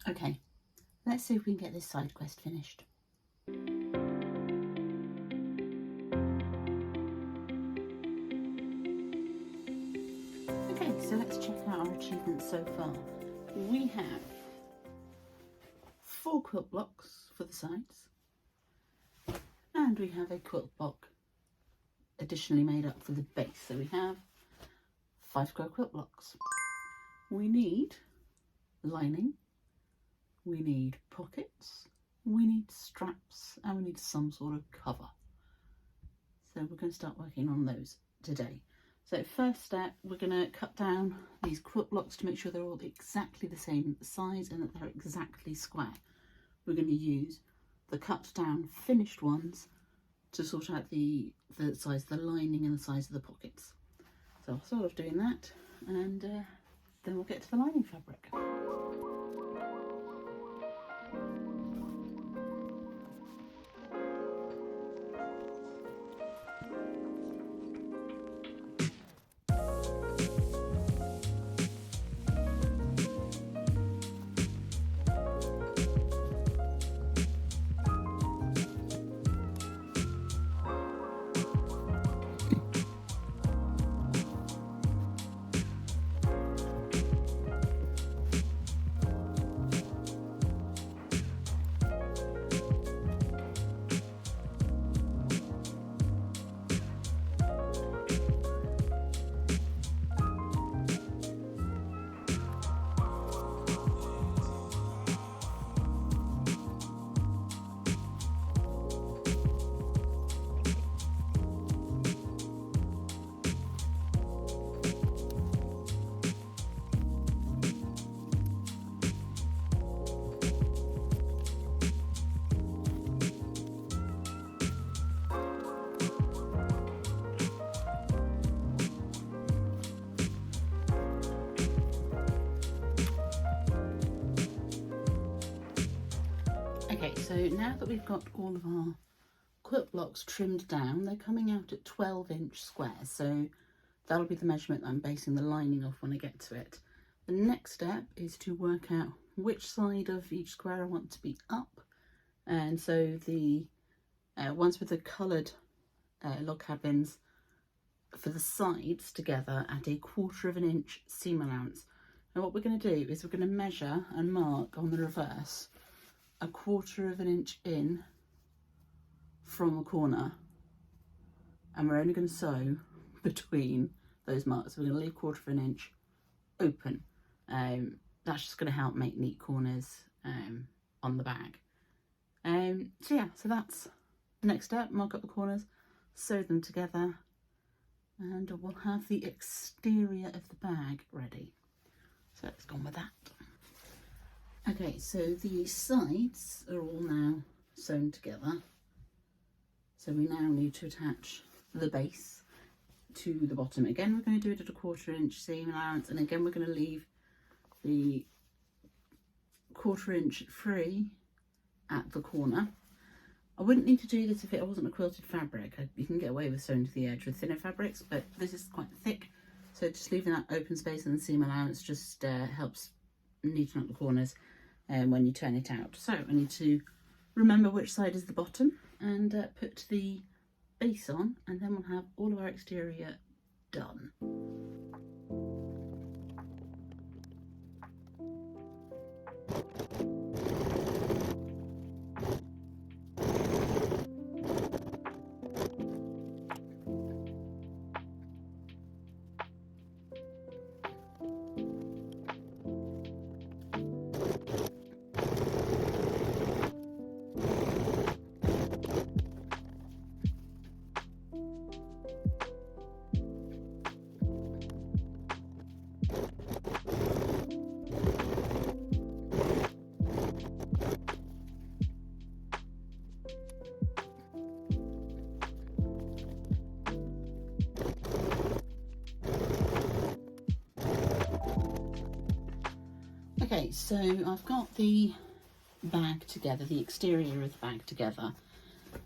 Okay, let's see if we can get this side quest finished. Okay, so let's check out our achievements so far. We have 4 quilt blocks for the sides, and we have a quilt block additionally made up for the base. So we have 5 square quilt blocks. We need lining, we need pockets, we need straps, and we need some sort of cover. So we're going to start working on those today. So first step, we're going to cut down these quilt blocks to make sure they're all exactly the same size and that they're exactly square. We're going to use the cut down finished ones to sort out the size of the lining and the size of the pockets. So I'll start off doing that, and then we'll get to the lining fabric. Okay, so now that we've got all of our quilt blocks trimmed down, they're coming out at 12-inch squares, so that'll be the measurement that I'm basing the lining off when I get to it. The next step is to work out which side of each square I want to be up, and so the ones with the coloured log cabins for the sides together at 1/4 inch seam allowance. Now what we're going to do is we're going to measure and mark on the reverse 1/4 inch in from the corner, and we're only going to sew between those marks. We're going to leave 1/4 inch open. That's just going to help make neat corners on the bag. So yeah, so that's the next step. Mark up the corners, sew them together, and we'll have the exterior of the bag ready. So let's go on with that. Okay, so the sides are all now sewn together. So we now need to attach the base to the bottom. Again, we're going to do it at 1/4 inch seam allowance, and again we're going to leave the 1/4 inch free at the corner. I wouldn't need to do this if it wasn't a quilted fabric. You can get away with sewing to the edge with thinner fabrics, but this is quite thick, so just leaving that open space in the seam allowance just helps neaten up the corners when you turn it out. So I need to remember which side is the bottom and put the base on, and then we'll have all of our exterior done. Okay, so I've got the bag together, the exterior of the bag together.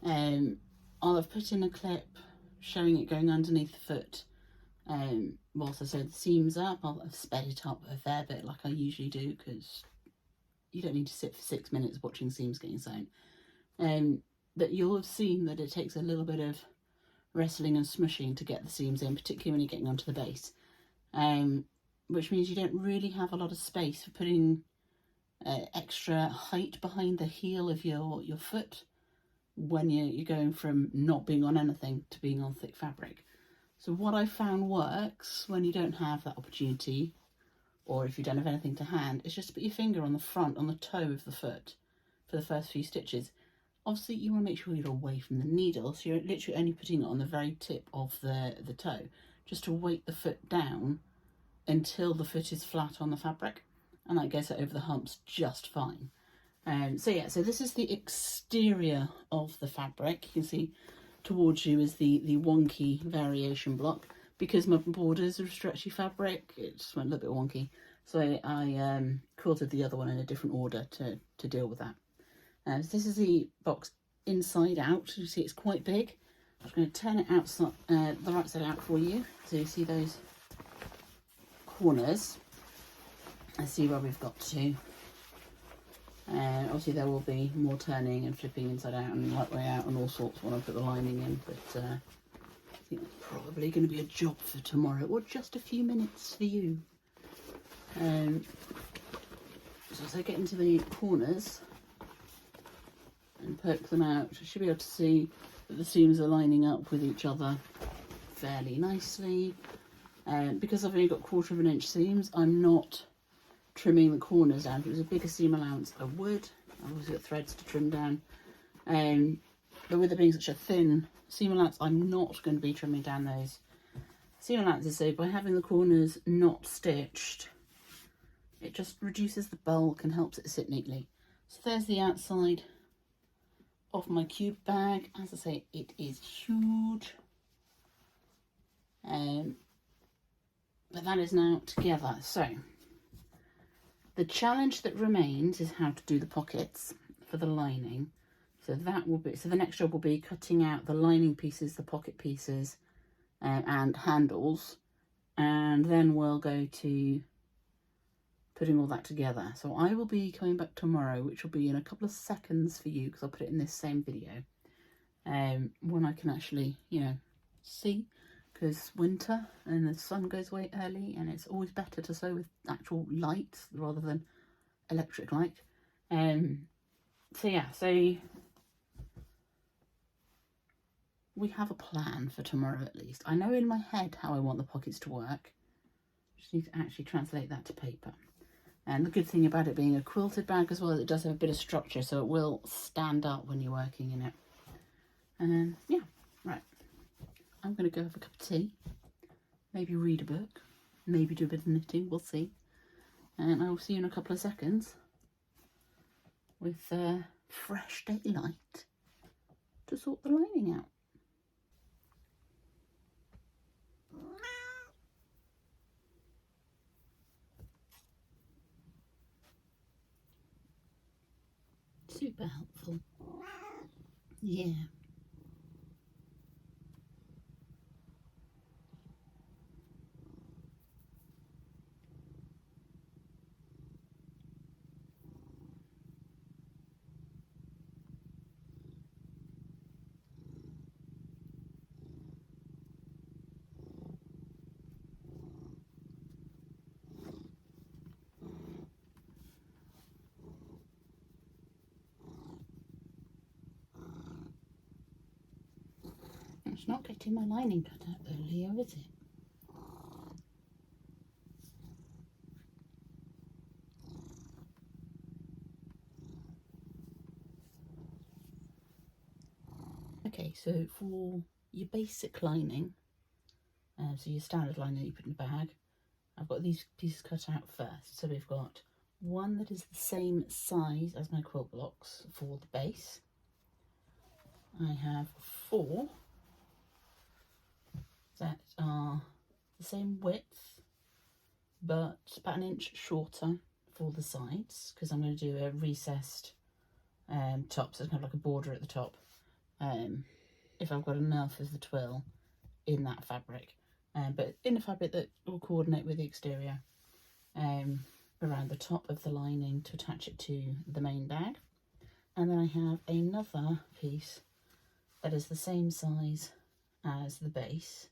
I'll have put in a clip showing it going underneath the foot. Whilst I sew the seams up, I'll have sped it up a fair bit like I usually do, because you don't need to sit for 6 minutes watching seams getting sewn. But you'll have seen that it takes a little bit of wrestling and smushing to get the seams in, particularly when you're getting onto the base, which means you don't really have a lot of space for putting extra height behind the heel of your foot when you're going from not being on anything to being on thick fabric. So what I found works when you don't have that opportunity, or if you don't have anything to hand, is just to put your finger on the front, on the toe of the foot for the first few stitches. Obviously you want to make sure you're away from the needle, so you're literally only putting it on the very tip of the toe, just to weight the foot down until the foot is flat on the fabric, and that gets it over the humps just fine. So yeah, so this is the exterior of the fabric. You can see towards you is the wonky variation block. Because my borders are stretchy fabric, it just went a little bit wonky. So I quilted the other one in a different order to deal with that. So this is the box inside out. You see it's quite big. I'm just going to turn it outside, the right side out for you, so you see those corners. And see where we've got to. Obviously there will be more turning and flipping inside out and right way out and all sorts when I put the lining in, but I think that's probably going to be a job for tomorrow, or just a few minutes for you. So as I get into the corners and poke them out, I should be able to see that the seams are lining up with each other fairly nicely. Because I've only got 1/4 inch seams, I'm not trimming the corners down. If it was a bigger seam allowance, I would. I've obviously got threads to trim down. But with it being such a thin seam allowance, I'm not going to be trimming down those seam allowances. So by having the corners not stitched, it just reduces the bulk and helps it sit neatly. So there's the outside of my cube bag. As I say, it is huge. But that is now together. So the challenge that remains is how to do the pockets for the lining. So that will be, so the next job will be cutting out the lining pieces, the pocket pieces, and handles, and then we'll go to putting all that together. So I will be coming back tomorrow, which will be in a couple of seconds for you, because I'll put it in this same video, when I can actually, you know, see, because winter and the sun goes away early, and it's always better to sew with actual light rather than electric light. So yeah, so we have a plan for tomorrow at least. I know in my head how I want the pockets to work. Just need to actually translate that to paper. And the good thing about it being a quilted bag as well, is it does have a bit of structure, so it will stand up when you're working in it. And yeah, right. I'm going to go have a cup of tea, maybe read a book, maybe do a bit of knitting, we'll see. And I will see you in a couple of seconds with fresh daylight to sort the lining out. Super helpful. Yeah. It's not getting my lining cut out though, Leo, is it? Okay, so for your basic lining, so your standard lining that you put in the bag, I've got these pieces cut out first. So we've got one that is the same size as my quilt blocks for the base. I have 4 that are the same width, but about 1 inch shorter for the sides, because I'm going to do a recessed top, so it's kind of like a border at the top, if I've got enough of the twill in that fabric, but in a fabric that will coordinate with the exterior. But around the top of the lining to attach it to the main bag. And then I have another piece that is the same size as the base,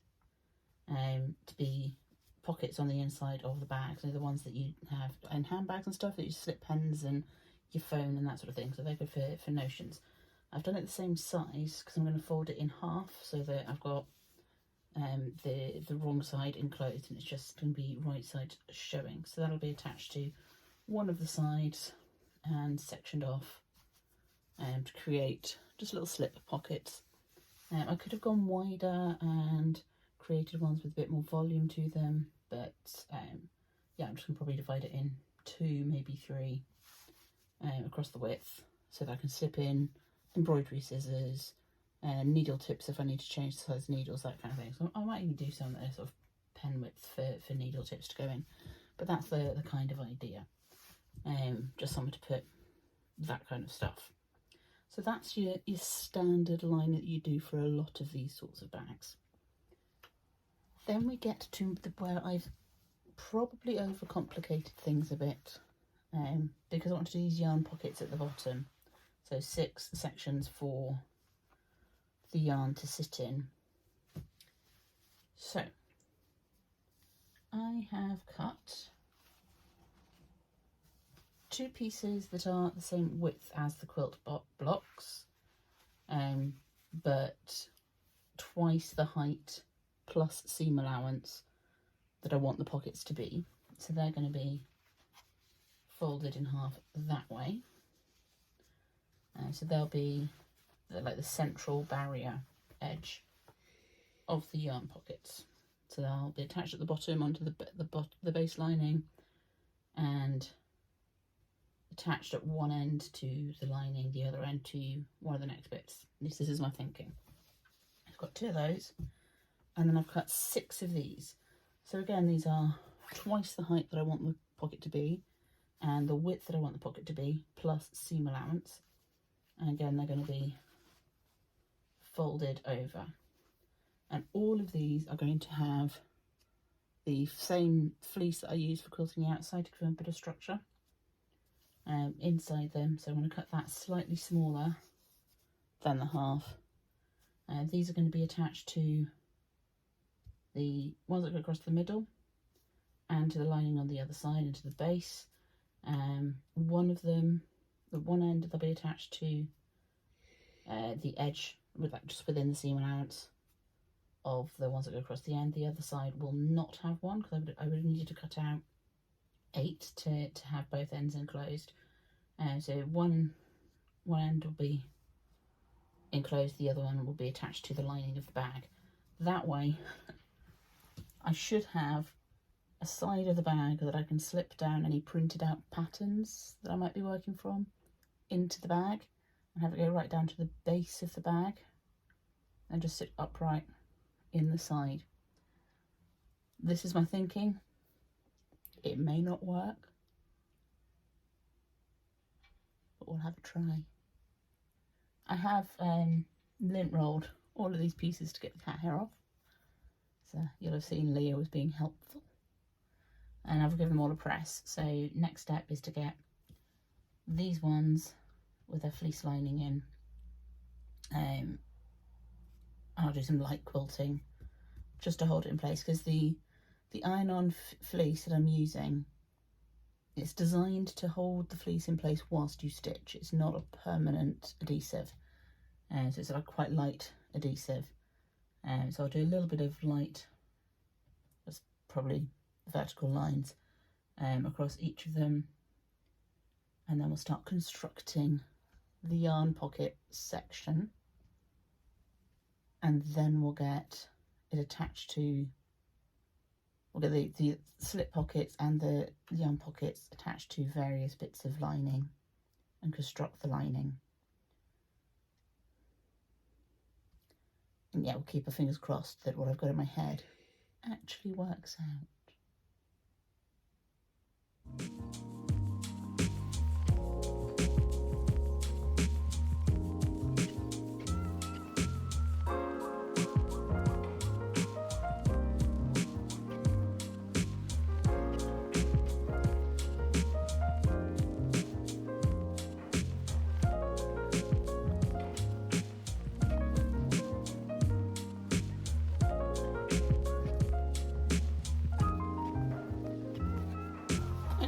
to be pockets on the inside of the bag. So the ones that you have in handbags and stuff, that you slip pens and your phone and that sort of thing. So they're good for notions. I've done it the same size because I'm going to fold it in half so that I've got the wrong side enclosed and it's just going to be right side showing. So that'll be attached to one of the sides and sectioned off to create just little slip pockets. I could have gone wider and created ones with a bit more volume to them, but yeah, I'm just going to probably divide it in 2, maybe 3 across the width so that I can slip in embroidery scissors, needle tips if I need to change the size of needles, that kind of thing. So I might even do some sort of pen width for needle tips to go in, but that's the kind of idea. Just somewhere to put that kind of stuff. So that's your standard line that you do for a lot of these sorts of bags. Then we get to where I've probably overcomplicated things a bit, because I want to do these yarn pockets at the bottom. So 6 sections for the yarn to sit in. So I have cut 2 pieces that are the same width as the quilt blocks, but twice the height plus seam allowance that I want the pockets to be. So they're going to be folded in half that way. So they'll be like the central barrier edge of the yarn pockets. So they'll be attached at the bottom onto the base lining and attached at one end to the lining, the other end to one of the next bits. At least this is my thinking. I've got 2 of those, and then I've cut 6 of these. So again, these are twice the height that I want the pocket to be and the width that I want the pocket to be, plus seam allowance. And again, they're going to be folded over. And all of these are going to have the same fleece that I use for quilting the outside to give them a bit of structure inside them. So I'm going to cut that slightly smaller than the half. These are going to be attached to the ones that go across the middle and to the lining on the other side and to the base. One of them, the one end, they'll be attached to the edge, with like just within the seam allowance of the ones that go across the end. The other side will not have one because I would have needed to cut out 8 to have both ends enclosed. So one end will be enclosed, the other one will be attached to the lining of the bag. That way I should have a side of the bag that I can slip down any printed out patterns that I might be working from into the bag and have it go right down to the base of the bag and just sit upright in the side. This is my thinking. It may not work, but we'll have a try. I have lint rolled all of these pieces to get the cat hair off. So you'll have seen Leah was being helpful. And I've given them all a press. So next step is to get these ones with their fleece lining in. I'll do some light quilting just to hold it in place, because the iron-on fleece that I'm using, it's designed to hold the fleece in place whilst you stitch. It's not a permanent adhesive, so it's like quite light adhesive. So I'll do a little bit of light, that's probably vertical lines across each of them, and then we'll start constructing the yarn pocket section, and then we'll get it attached to, we'll get the slip pockets and the yarn pockets attached to various bits of lining and construct the lining. And yeah, we'll keep our fingers crossed that what I've got in my head actually works out.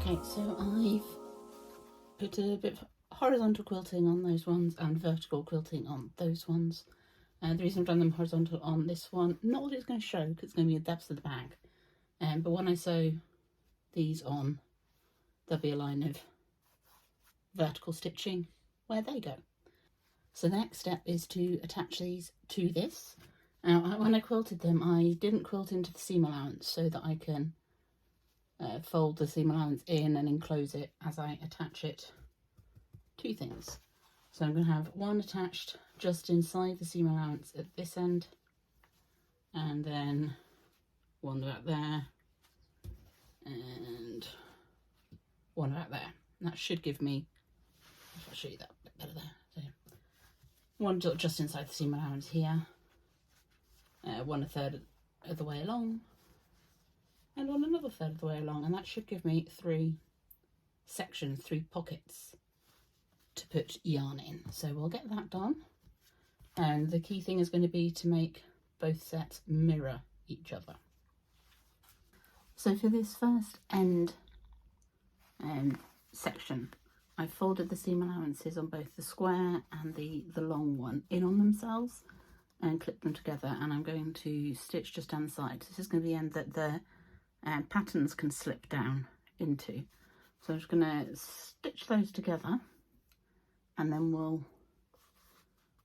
Okay, so I've put a bit of horizontal quilting on those ones and vertical quilting on those ones. And the reason I've done them horizontal on this one, not that it's going to show because it's going to be the depths of the bag, but when I sew these on, there'll be a line of vertical stitching where they go. So the next step is to attach these to this. Now, when I quilted them, I didn't quilt into the seam allowance so that I can fold the seam allowance in and enclose it as I attach it to things. So I'm going to have one attached just inside the seam allowance at this end, and then one about there, and one about there. And that should give me, I'll show you that a bit better there. So one just inside the seam allowance here, one a third of the way along, and one another third of the way along, and that should give me 3 sections, 3 pockets to put yarn in. So we'll get that done, and the key thing is going to be to make both sets mirror each other. So for this first end section, I folded the seam allowances on both the square and the long one in on themselves and clipped them together, and I'm going to stitch just down the side. This is going to be the end that the patterns can slip down into. So I'm just going to stitch those together, and then we'll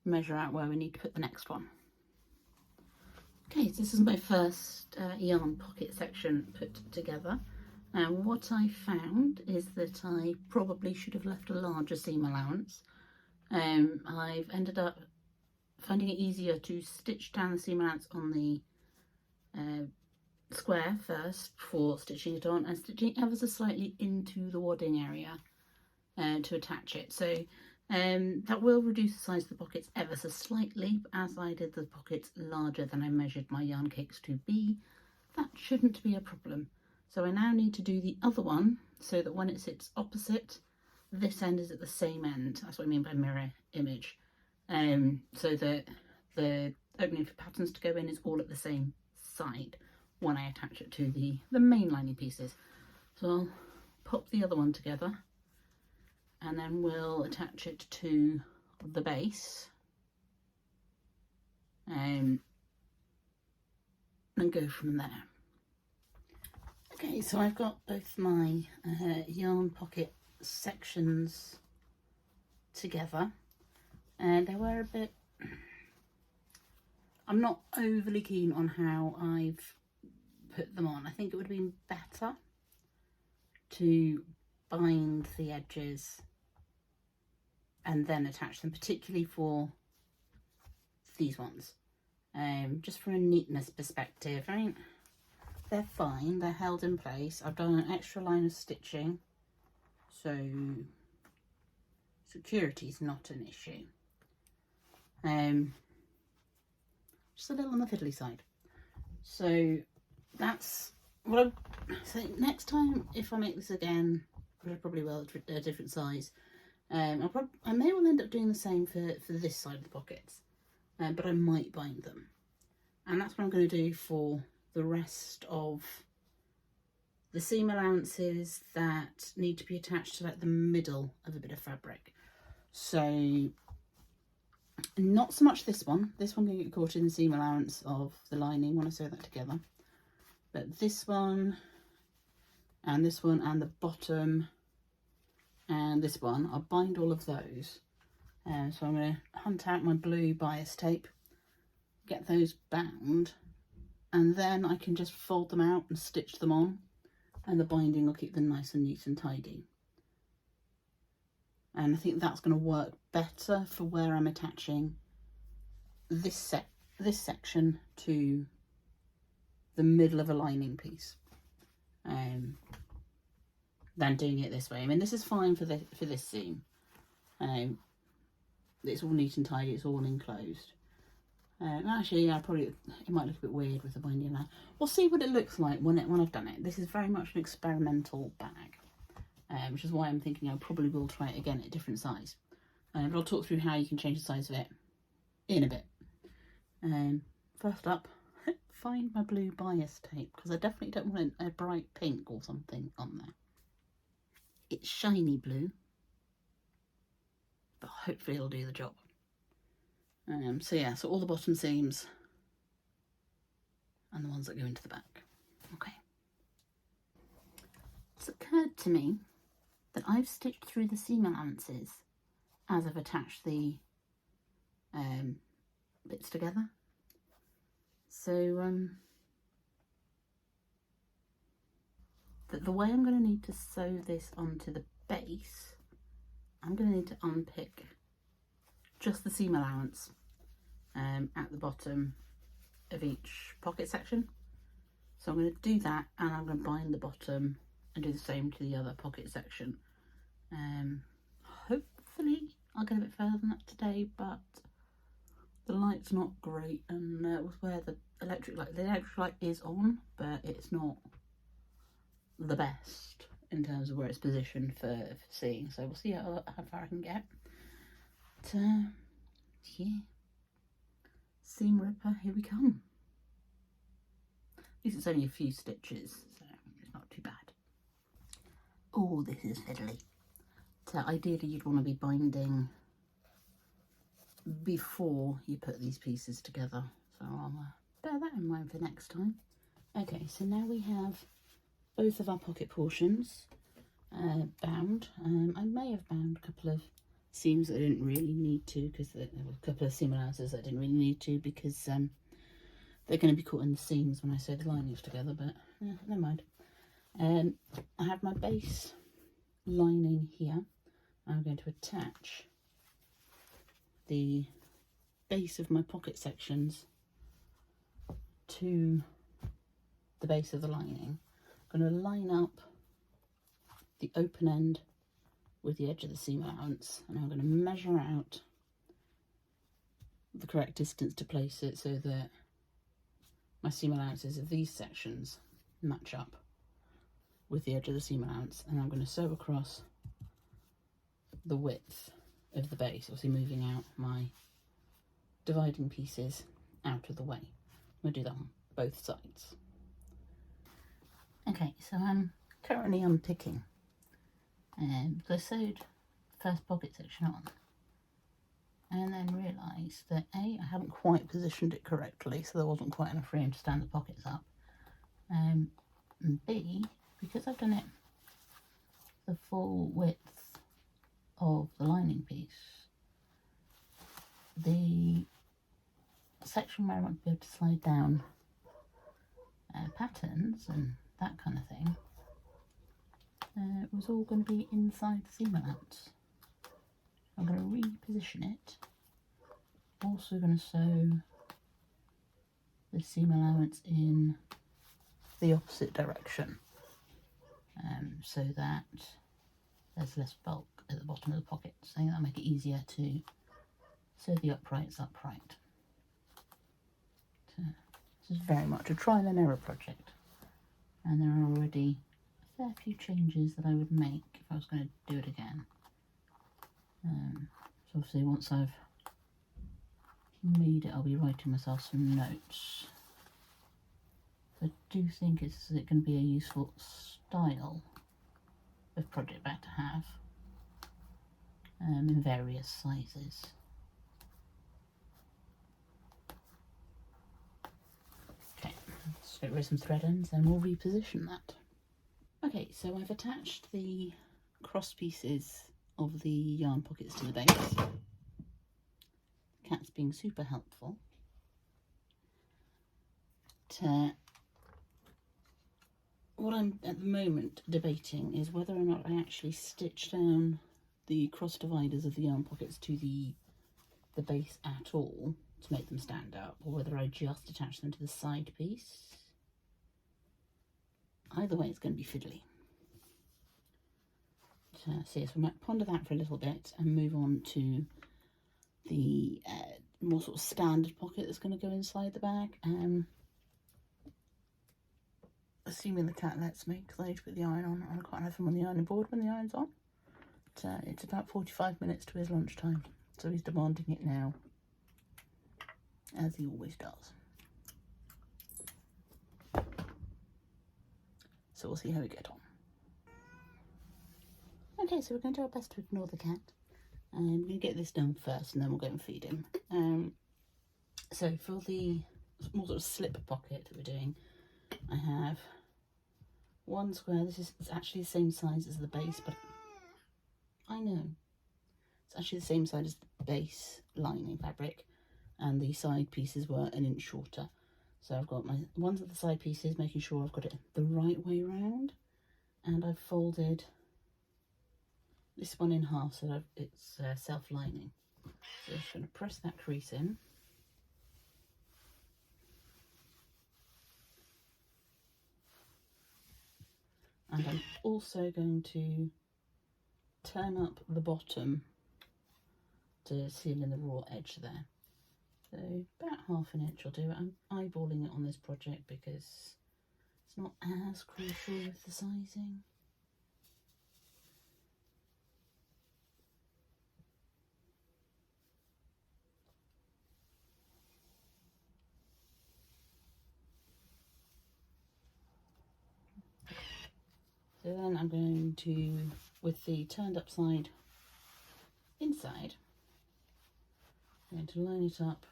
measure out where we need to put the next one. Okay, so this is my first yarn pocket section put together. And what I found is that I probably should have left a larger seam allowance. I've ended up finding it easier to stitch down the seam allowance on the square first before stitching it on, and stitching ever so slightly into the wadding area to attach it. So that will reduce the size of the pockets ever so slightly, but as I did the pockets larger than I measured my yarn cakes to be, that shouldn't be a problem. So I now need to do the other one so that when it sits opposite, this end is at the same end. That's what I mean by mirror image. So that the opening for patterns to go in is all at the same side when I attach it to the main lining pieces. So I'll pop the other one together, and then we'll attach it to the base and go from there. Okay, so I've got both my yarn pocket sections together, and they were a bit, I'm not overly keen on how I've put them on. I think it would have been better to bind the edges and then attach them, particularly for these ones, just from a neatness perspective. I mean, they're fine, they're held in place. I've done an extra line of stitching, so security is not an issue. Just a little on the fiddly side. So that's what so next time, if I make this again, which I probably will, a different size, I may well end up doing the same for this side of the pockets, but I might bind them, and that's what I'm going to do for the rest of the seam allowances that need to be attached to like the middle of a bit of fabric. So not so much this one can get caught in the seam allowance of the lining when I sew that together, but this one and the bottom and this one, I'll bind all of those. So I'm going to hunt out my blue bias tape, get those bound, and then I can just fold them out and stitch them on, and the binding will keep them nice and neat and tidy. And I think that's going to work better for where I'm attaching this section to the middle of a lining piece, than doing it this way. I mean, this is fine for this seam. It's all neat and tidy, it's all enclosed. Actually, yeah, it might look a bit weird with the binding now. We'll see what it looks like when I've done it. This is very much an experimental bag, which is why I'm thinking I probably will try it again at a different size. But I'll talk through how you can change the size of it in a bit. First up, find my blue bias tape, because I definitely don't want a bright pink or something on there. It's shiny blue, but hopefully it'll do the job. So yeah, so all the bottom seams and the ones that go into the back. Okay. It's occurred to me that I've stitched through the seam allowances as I've attached the bits together. So the way I'm going to need to sew this onto the base, I'm going to need to unpick just the seam allowance at the bottom of each pocket section. So I'm going to do that, and I'm going to bind the bottom and do the same to the other pocket section. Hopefully I'll get a bit further than that today, but the light's not great, and with where the electric light is on, but it's not the best in terms of where it's positioned for seeing. So we'll see how far I can get. But yeah, seam ripper, here we come. At least it's only a few stitches, so it's not too bad. Oh, this is fiddly. So ideally you'd want to be binding before you put these pieces together, so I'll bear that in mind for next time. Okay, so now we have both of our pocket portions bound. I may have bound a couple of seams that I didn't really need to, because there were a couple of seam allowances I didn't really need to, because they're going to be caught in the seams when I sew the linings together, but never mind. I have my base lining here. I'm going to attach the base of my pocket sections to the base of the lining. I'm going to line up the open end with the edge of the seam allowance, and I'm going to measure out the correct distance to place it so that my seam allowances of these sections match up with the edge of the seam allowance, and I'm going to sew across the width of the base, obviously moving out my dividing pieces out of the way. I'm going to do that on both sides. Okay, so I'm currently unpicking, because I sewed the first pocket section on and then realised that A, I hadn't quite positioned it correctly, so there wasn't quite enough room to stand the pockets up, and B, because I've done it the full width of the lining piece, the section where I want to be able to slide down patterns and that kind of thing was all going to be inside the seam allowance. I'm going to reposition it. Also going to sew the seam allowance in the opposite direction, so that there's less bulk at the bottom of the pocket. So I think that'll make it easier to sew the uprights upright. So this is very much a trial and error project, and there are already a fair few changes that I would make if I was going to do it again. So obviously once I've made it, I'll be writing myself some notes. I do think it can be a useful style of project bag to have, in various sizes. Okay, let's get rid of some thread ends and we'll reposition that. Okay, so I've attached the cross pieces of the yarn pockets to the base. The cat's being super helpful. What I'm at the moment debating is whether or not I actually stitch down the cross dividers of the yarn pockets to the base at all to make them stand up, or whether I just attach them to the side piece. Either way, it's going to be fiddly. So yes, we might ponder that for a little bit and move on to the more sort of standard pocket that's going to go inside the bag. Assuming the cat lets me, because I need to put the iron on. I can't have him on the ironing board when the iron's on. But, it's about 45 minutes to his lunchtime, so he's demanding it now, as he always does. So we'll see how we get on. Okay, so we're going to do our best to ignore the cat. We're going to get this done first and then we'll go and feed him. So for the more sort of slip pocket that we're doing, I have one square. This is actually the same size as the base, but I know it's actually the same size as the base lining fabric, and the side pieces were an inch shorter. So I've got my ones of the side pieces, making sure I've got it the right way round, and I've folded this one in half so that it's self-lining. So I'm just going to press that crease in. And I'm also going to turn up the bottom to seal in the raw edge there. So about ½ an inch will do. I'm eyeballing it on this project because it's not as crucial with the sizing. So then I'm going to, with the turned up side inside, I'm going to line it up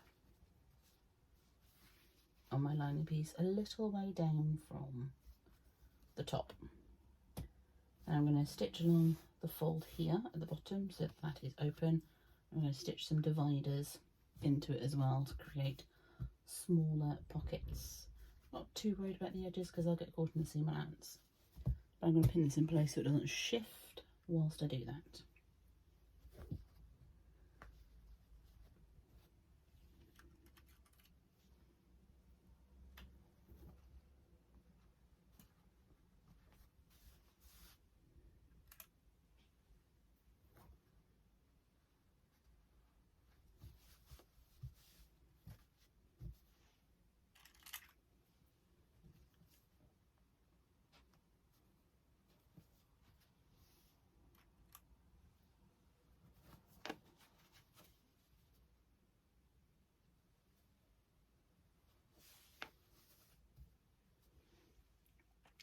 on my lining piece a little way down from the top. And I'm going to stitch along the fold here at the bottom so that is open. I'm going to stitch some dividers into it as well to create smaller pockets. Not too worried about the edges because I'll get caught in the seam allowance. But I'm going to pin this in place so it doesn't shift whilst I do that.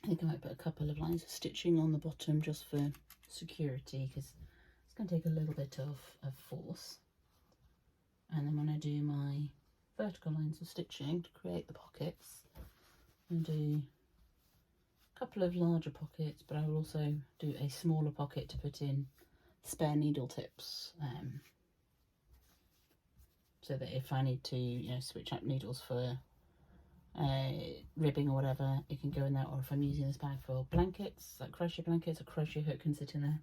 I think I might put a couple of lines of stitching on the bottom just for security because it's going to take a little bit of force. And then when I do my vertical lines of stitching to create the pockets, I'm going to do a couple of larger pockets, but I will also do a smaller pocket to put in spare needle tips, so that if I need to, switch out needles for ribbing or whatever, it can go in there. Or if I'm using this bag for blankets, like crochet blankets, a crochet hook can sit in there,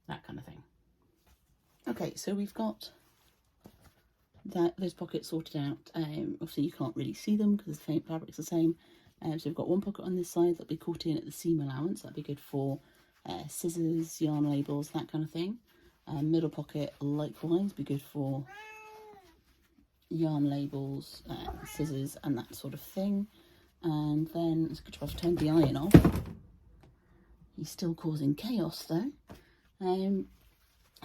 that kind of thing. Okay, so we've got those pockets sorted out. Obviously you can't really see them because the fabric's the same. So we've got one pocket on this side that'll be caught in at the seam allowance. That'd be good for scissors, yarn labels, that kind of thing. Middle pocket likewise be good for yarn labels, scissors and that sort of thing. And then it's good to have turned the iron off. He's still causing chaos though. Then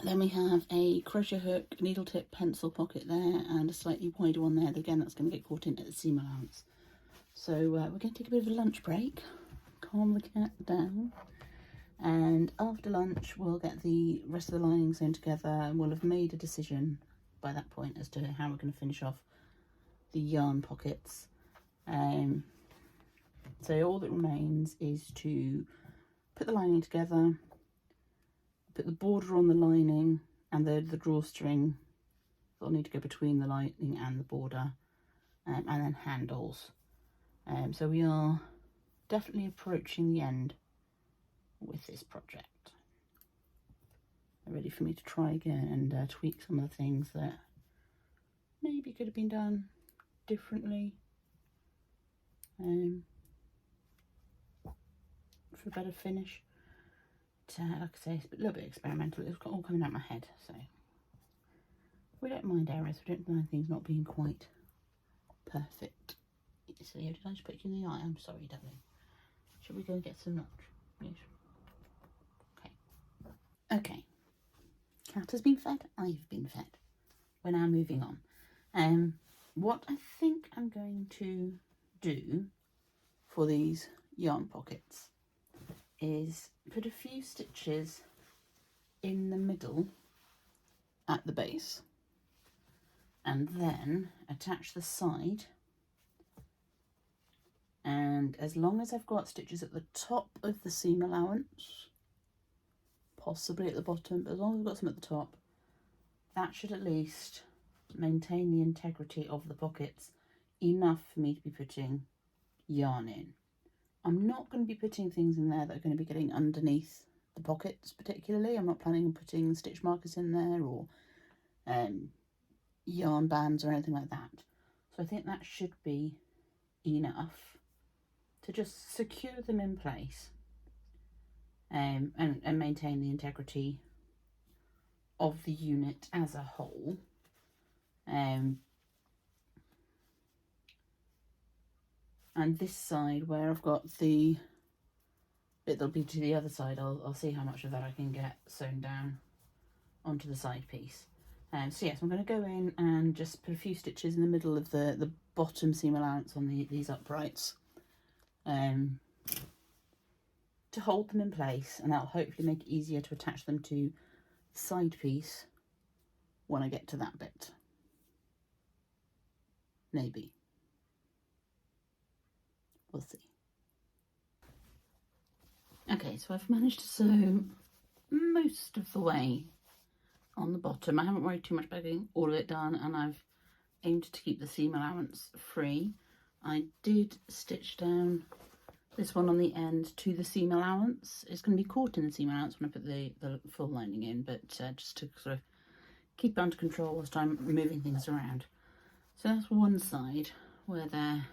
we have a crochet hook, needle tip, pencil pocket there, and a slightly wider one there. Again, that's going to get caught in at the seam allowance. So we're going to take a bit of a lunch break, calm the cat down, and after lunch we'll get the rest of the lining sewn together and we'll have made a decision by that point as to how we're going to finish off the yarn pockets. So all that remains is to put the lining together, put the border on the lining and the drawstring that'll need to go between the lining and the border, and then handles. So we are definitely approaching the end with this project. Ready for me to try again and tweak some of the things that maybe could have been done differently for a better finish. Like I say, it's a little bit experimental. It's all coming out my head, so we don't mind errors. We don't mind things not being quite perfect. So did I just put you in the eye? I'm sorry, darling. Should we go and get some lunch? Yes. Okay. Cat has been fed. I've been fed. We're now moving on. What I think I'm going to do for these yarn pockets is put a few stitches in the middle at the base, and then attach the side. And as long as I've got stitches at the top of the seam allowance, possibly at the bottom, but as long as I've got some at the top, that should at least maintain the integrity of the pockets enough for me to be putting yarn in. I'm not going to be putting things in there that are going to be getting underneath the pockets particularly. I'm not planning on putting stitch markers in there or yarn bands or anything like that. So I think that should be enough to just secure them in place and maintain the integrity of the unit as a whole. And this side where I've got the bit that'll be to the other side, I'll see how much of that I can get sewn down onto the side piece. So yes, I'm going to go in and just put a few stitches in the middle of the bottom seam allowance on these uprights to hold them in place, and that'll hopefully make it easier to attach them to the side piece when I get to that bit. Maybe. We'll see. Okay, so I've managed to sew most of the way on the bottom. I haven't worried too much about getting all of it done, and I've aimed to keep the seam allowance free. I did stitch down this one on the end to the seam allowance. It's going to be caught in the seam allowance when I put the full lining in, but just to sort of keep it under control whilst I'm moving things around. So that's one side where they're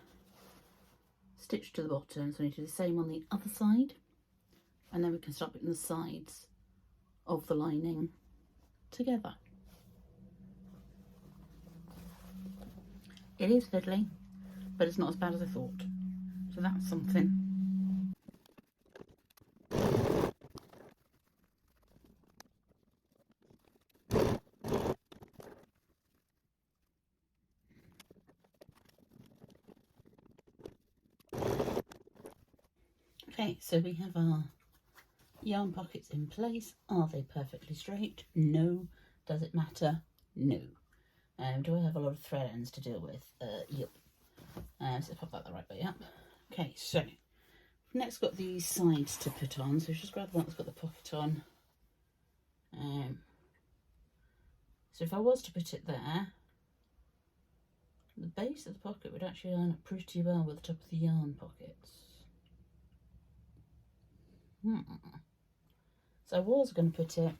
stitched to the bottom, so I need to do the same on the other side, and then we can start putting the sides of the lining together. It is fiddly, but it's not as bad as I thought, so that's something. Okay, so we have our yarn pockets in place. Are they perfectly straight? No. Does it matter? No. Do I have a lot of thread ends to deal with? Yep. So pop that the right way up. Okay, so next got these sides to put on. So just grab the one that's got the pocket on. So if I was to put it there, the base of the pocket would actually line up pretty well with the top of the yarn pockets. So I was going to put it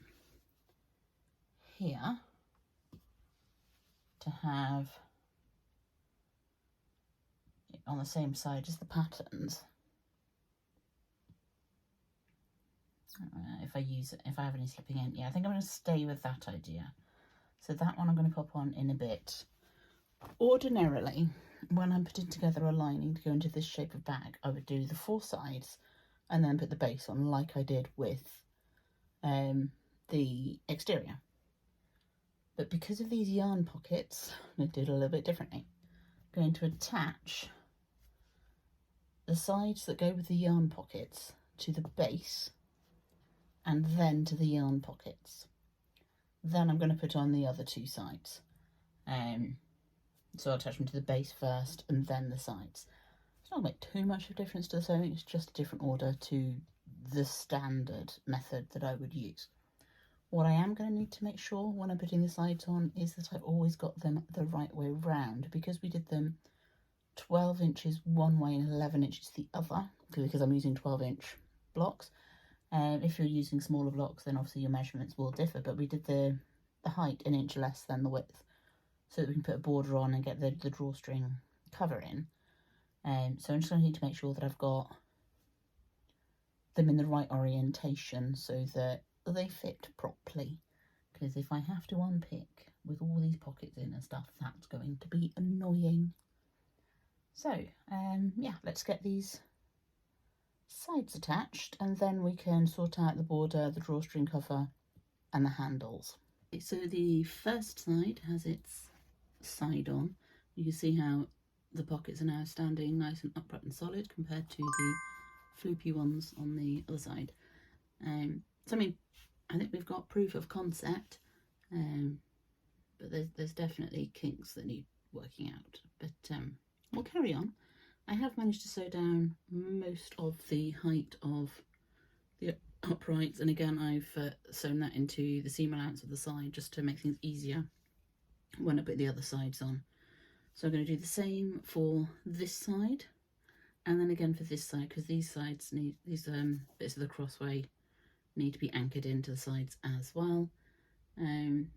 here to have it on the same side as the patterns. If I have any slipping in, yeah, I think I'm going to stay with that idea. So that one I'm going to pop on in a bit. Ordinarily, when I'm putting together a lining to go into this shape of bag, I would do the 4 sides and then put the base on like I did with the exterior. But because of these yarn pockets, I'm going to do it a little bit differently. I'm going to attach the sides that go with the yarn pockets to the base and then to the yarn pockets. Then I'm going to put on the other 2 sides. So I'll attach them to the base first and then the sides. It's not going to make too much of a difference to the sewing, it's just a different order to the standard method that I would use. What I am going to need to make sure when I'm putting the sides on is that I've always got them the right way round, because we did them 12 inches one way and 11 inches the other, because I'm using 12-inch blocks. If you're using smaller blocks, then obviously your measurements will differ, but we did the height an inch less than the width, so that we can put a border on and get the drawstring cover in. So I'm just going to need to make sure that I've got them in the right orientation so that they fit properly, because if I have to unpick with all these pockets in and stuff, that's going to be annoying. So yeah, let's get these sides attached and then we can sort out the border, the drawstring cover and the handles. So the first side has its side on. You can see how the pockets are now standing nice and upright and solid compared to the floopy ones on the other side. So I mean, I think we've got proof of concept, but there's definitely kinks that need working out. But we'll carry on. I have managed to sew down most of the height of the uprights, and again I've sewn that into the seam allowance of the side just to make things easier when I put the other sides on. So I'm going to do the same for this side, and then again for this side, because these sides need, these bits of the crossway need to be anchored into the sides as well. And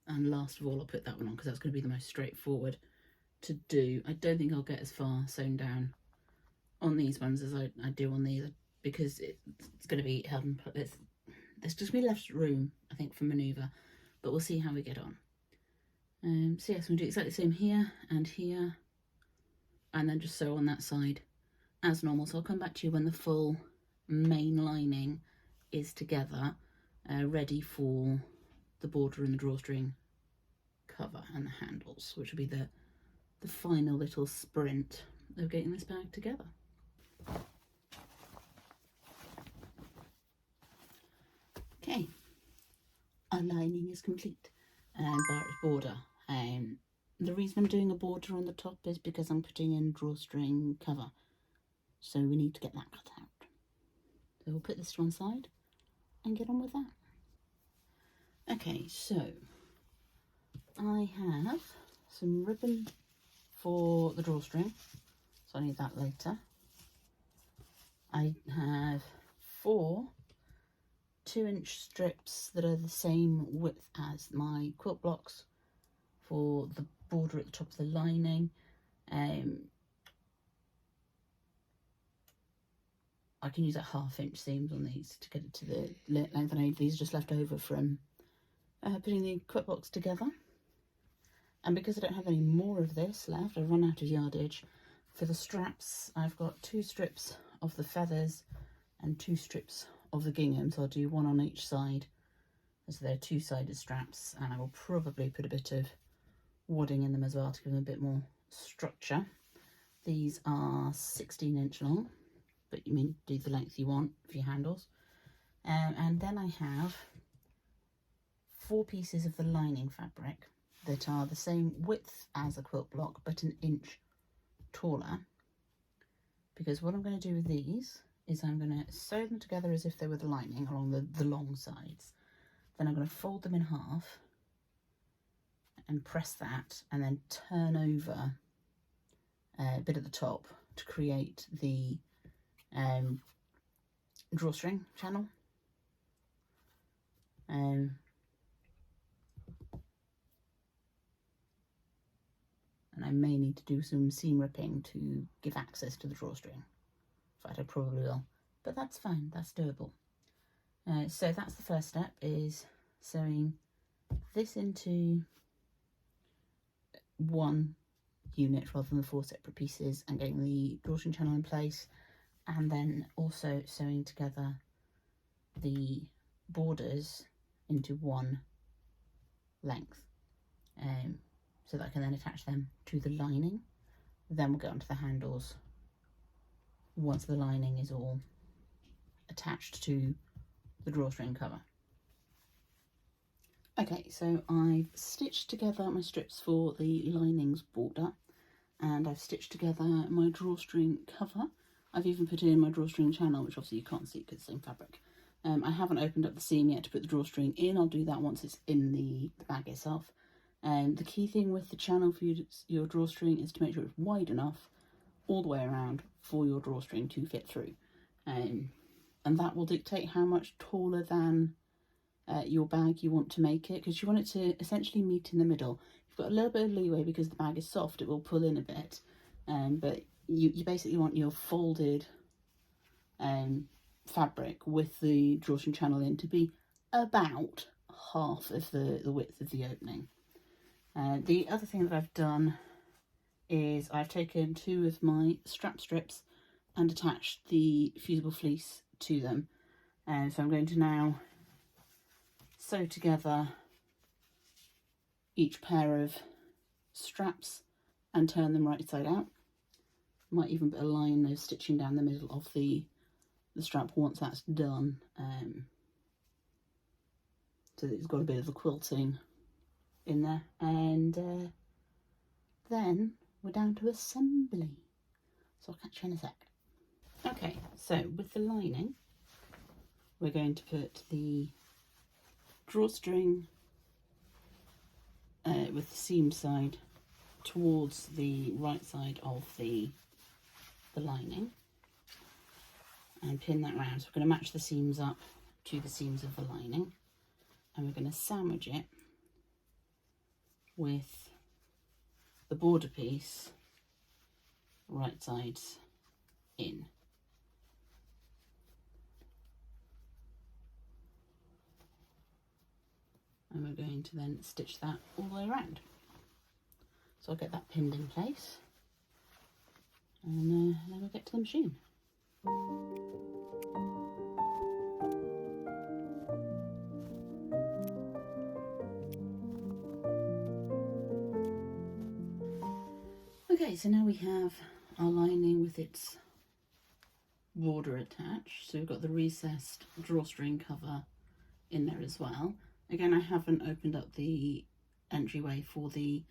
last of all, I'll put that one on because that's going to be the most straightforward to do. I don't think I'll get as far sewn down on these ones as I do on these, because it's going to be held in place. There's just going to be left room, I think, for manoeuvre, but we'll see how we get on. So yes, we'll do exactly the same here, and then just sew on that side as normal. So I'll come back to you when the full main lining is together, ready for the border and the drawstring cover and the handles, which will be the final little sprint of getting this bag together. Okay, our lining is complete, bar its border. The reason I'm doing a border on the top is because I'm putting in drawstring cover, so we need to get that cut out. So we'll put this to one side and get on with that. Okay, so I have some ribbon for the drawstring, so I need that later. I have 4 2-inch strips that are the same width as my quilt blocks for the border at the top of the lining. I can use a 1/2-inch seams on these to get it to the length I need. These are just left over from putting the quilt blocks together. And because I don't have any more of this left, I've run out of yardage. For the straps, I've got 2 strips of the feathers and 2 strips of the gingham, so I'll do 1 on each side. So they're 2-sided straps, and I will probably put a bit of wadding in them as well to give them a bit more structure. These are 16-inch long, but you mean do the length you want for your handles. And then I have 4 pieces of the lining fabric that are the same width as a quilt block, but 1 inch taller. Because what I'm going to do with these is I'm going to sew them together as if they were the lining along the long sides. Then I'm going to fold them in half and press that, and then turn over a bit at the top to create the drawstring channel. And I may need to do some seam ripping to give access to the drawstring. In fact, I probably will, but that's fine, that's doable. So that's the first step, is sewing this into one unit rather than the 4 separate pieces, and getting the drawstring channel in place, and then also sewing together the borders into one length, so that I can then attach them to the lining. Then we'll get onto the handles once the lining is all attached to the drawstring cover. Okay, so I've stitched together my strips for the linings border, and I've stitched together my drawstring cover. I've even put in my drawstring channel, which obviously you can't see because it's the same fabric. I haven't opened up the seam yet to put the drawstring in. I'll do that once it's in the bag itself. The key thing with the channel for your drawstring is to make sure it's wide enough all the way around for your drawstring to fit through. And that will dictate how much taller than your bag you want to make it, because you want it to essentially meet in the middle. You've got a little bit of leeway because the bag is soft, it will pull in a bit, but you basically want your folded fabric with the drawstring channel in to be about half of the width of the opening. The other thing that I've done is I've taken 2 of my strap strips and attached the fusible fleece to them, so I'm going to now sew together each pair of straps and turn them right side out. Might even put a line of stitching down the middle of the strap once that's done, so that it's got a bit of the quilting in there. And then we're down to assembly. So I'll catch you in a sec. Okay, so with the lining, we're going to put the drawstring with the seam side towards the right side of the lining and pin that round. So we're going to match the seams up to the seams of the lining, and we're going to sandwich it with the border piece right sides in. And we're going to then stitch that all the way around. So I'll get that pinned in place, and then we'll get to the machine. Okay, so now we have our lining with its border attached. So we've got the recessed drawstring cover in there as well. Again, I haven't opened up the entryway for the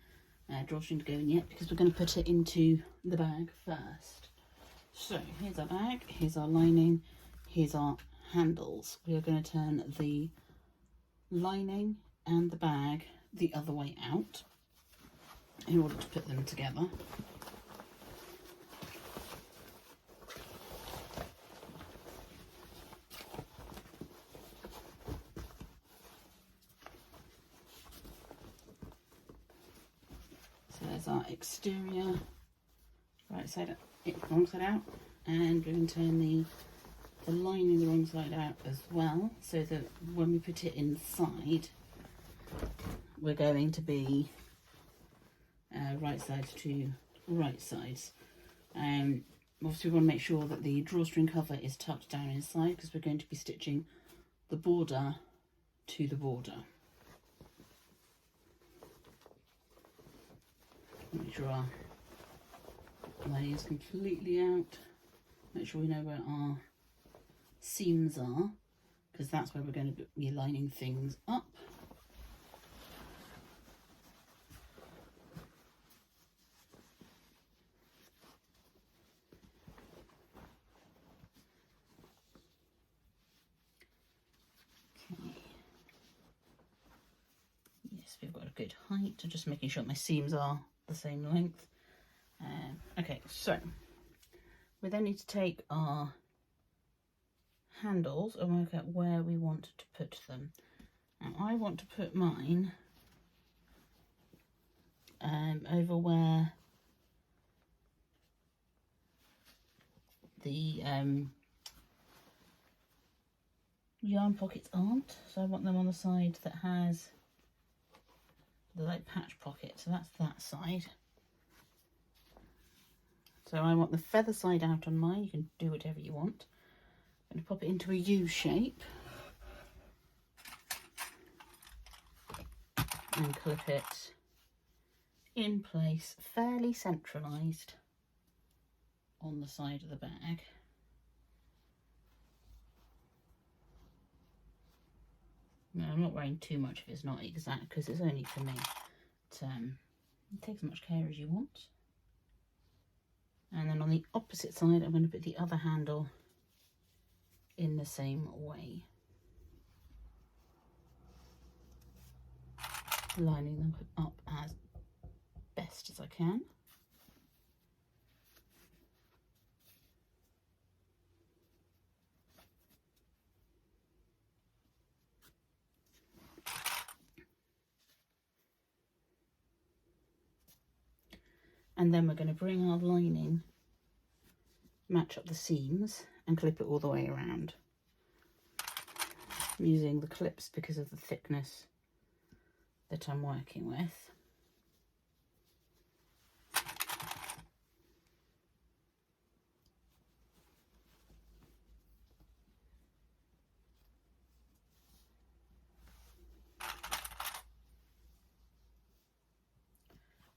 drawstring to go in yet, because we're going to put it into the bag first. So here's our bag, here's our lining, here's our handles. We are going to turn the lining and the bag the other way out in order to put them together. So there's our exterior, right side, wrong side out, and we're going to turn the lining the wrong side out as well, so that when we put it inside, we're going to be right sides to right sides. Obviously we want to make sure that the drawstring cover is tucked down inside, because we're going to be stitching the border to the border. Make sure our lining is completely out. Make sure we know where our seams are, because that's where we're going to be lining things up. Okay. Yes, we've got a good height. So just making sure my seams are the same length. Okay, so we then need to take our handles and work out where we want to put them. Now I want to put mine over where the yarn pockets aren't, so I want them on the side that has the like patch pocket, so that's that side. So I want the feather side out on mine. You can do whatever you want. I'm going to pop it into a U shape and clip it in place, fairly centralised on the side of the bag. No, I'm not worrying too much if it's not exact, because it's only for me. Take as much care as you want. And then on the opposite side, I'm going to put the other handle in the same way. Lining them up as best as I can. And then we're going to bring our lining, match up the seams and clip it all the way around. I'm using the clips because of the thickness that I'm working with.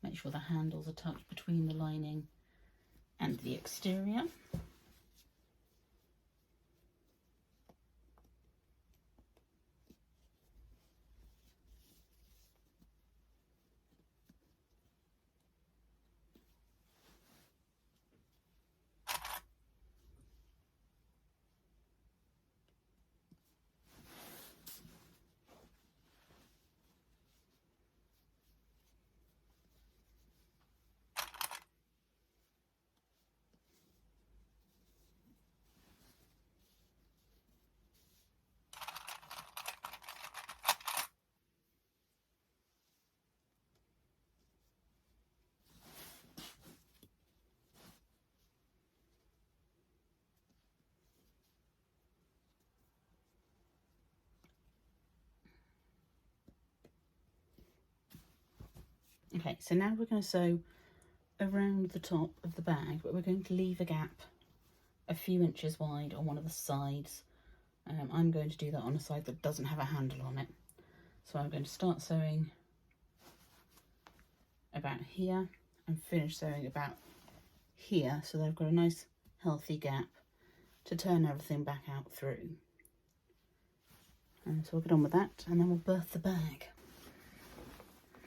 Make sure the handles are tucked between the lining and the exterior. Okay, so now we're going to sew around the top of the bag, but we're going to leave a gap a few inches wide on one of the sides. I'm going to do that on a side that doesn't have a handle on it. So I'm going to start sewing about here and finish sewing about here, so that I've got a nice healthy gap to turn everything back out through. And so we'll get on with that and then we'll birth the bag.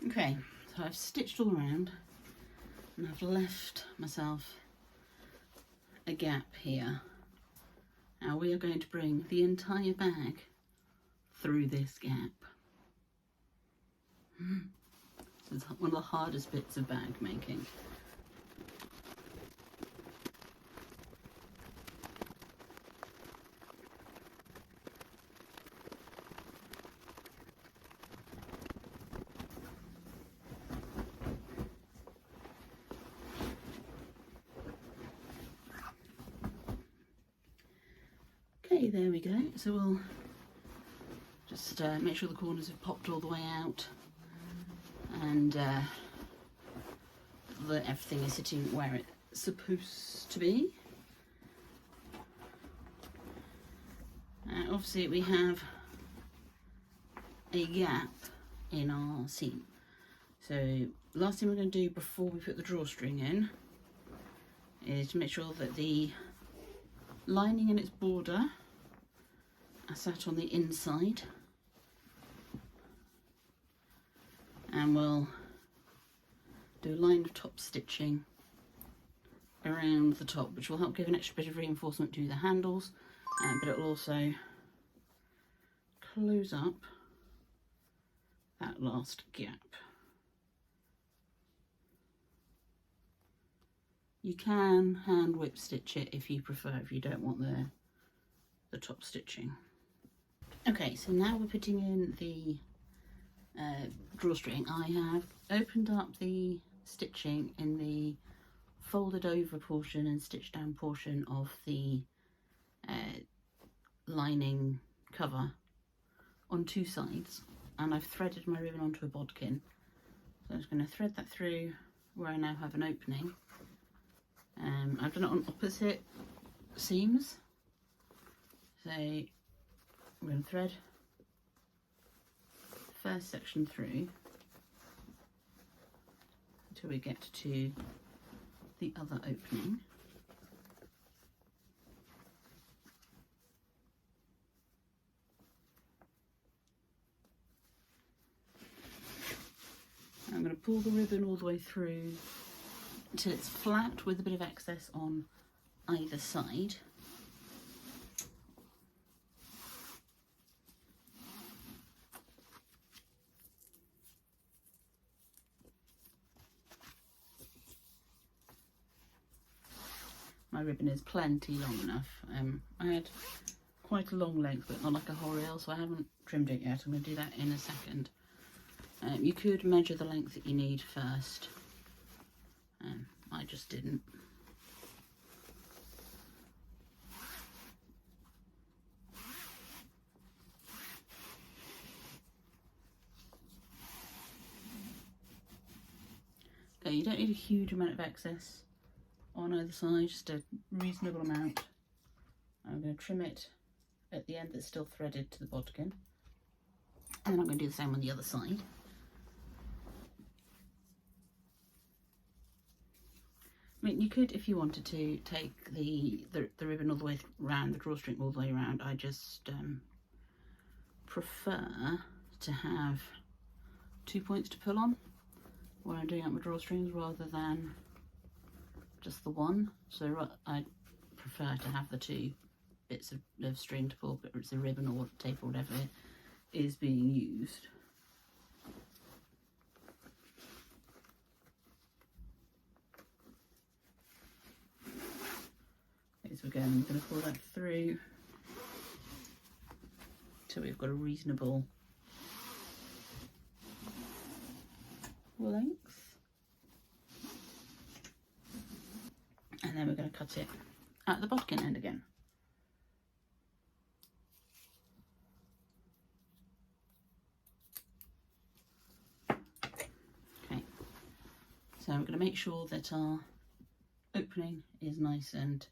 Okay, so I've stitched all around and I've left myself a gap here. Now we are going to bring the entire bag through this gap. So it's one of the hardest bits of bag making. Okay, there we go. So we'll just make sure the corners have popped all the way out and that everything is sitting where it's supposed to be. Obviously we have a gap in our seam. So last thing we're going to do before we put the drawstring in is to make sure that the lining and its border are sat on the inside, and we'll do a line of top stitching around the top, which will help give an extra bit of reinforcement to the handles, but it will also close up that last gap. You can hand whip stitch it if you prefer, if you don't want the top stitching. Okay, so now we're putting in the drawstring. I have opened up the stitching in the folded over portion and stitched down portion of the lining cover on two sides, and I've threaded my ribbon onto a bodkin. So I'm just going to thread that through where I now have an opening. I've done it on opposite seams, so I'm going to thread the first section through until we get to the other opening. I'm going to pull the ribbon all the way through until it's flat with a bit of excess on either side. My ribbon is plenty long enough. I had quite a long length, but not like a whole reel, so I haven't trimmed it yet. I'm going to do that in a second. You could measure the length that you need first. I just didn't. Okay, you don't need a huge amount of excess on either side, just a reasonable amount. I'm going to trim it at the end that's still threaded to the bodkin, and then I'm going to do the same on the other side. I mean, you could, if you wanted to, take the ribbon all the way around, the drawstring all the way around. I just prefer to have 2 points to pull on when I'm doing up my drawstrings rather than just the one. So I prefer to have the two bits of string to pull, whether it's a ribbon or tape or whatever is being used. So again, I'm going to pull that through till we've got a reasonable length, and then we're going to cut it at the bodkin end again. Okay, So we're going to make sure that our opening is nice and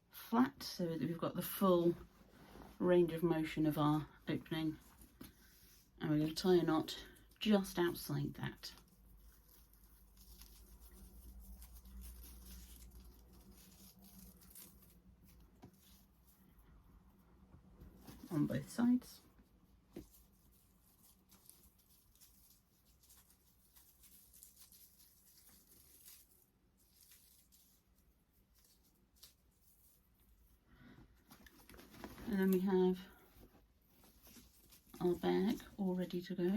flat so that we've got the full range of motion of our opening, and we're going to tie a knot just outside that. On both sides. And then we have our bag all ready to go.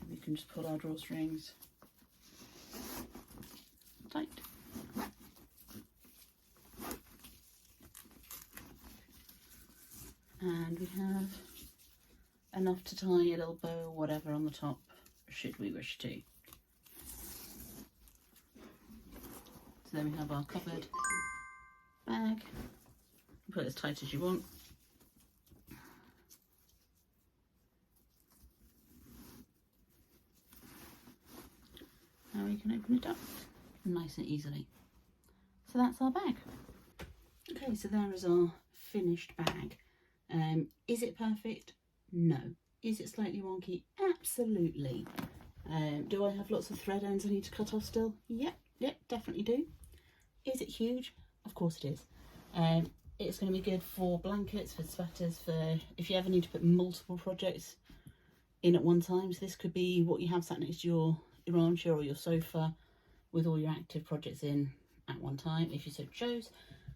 We can just pull our drawstrings tight. And we have enough to tie a little bow or whatever on the top, should we wish to. So then we have our covered bag. Put it as tight as you want. Now we can open it up nice and easily. So that's our bag. Okay, so there is our finished bag. Is it perfect? No. Is it slightly wonky? Absolutely. Do I have lots of thread ends I need to cut off still? Yep, definitely do. Is it huge? Of course it is. It's going to be good for blankets, for sweaters, for if you ever need to put multiple projects in at one time. So this could be what you have sat next to your armchair or your sofa with all your active projects in at one time, if you so chose.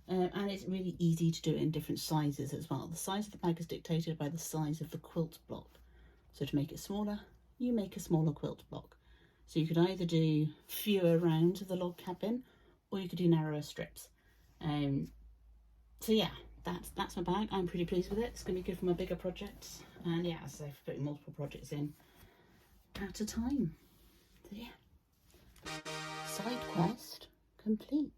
And it's really easy to do it in different sizes as well. The size of the bag is dictated by the size of the quilt block. So to make it smaller, you make a smaller quilt block. So you could either do fewer rounds of the log cabin, or you could do narrower strips. So yeah, that's my bag. I'm pretty pleased with it. It's going to be good for my bigger projects. And yeah, as I say, for putting multiple projects in at a time. So yeah, side quest complete.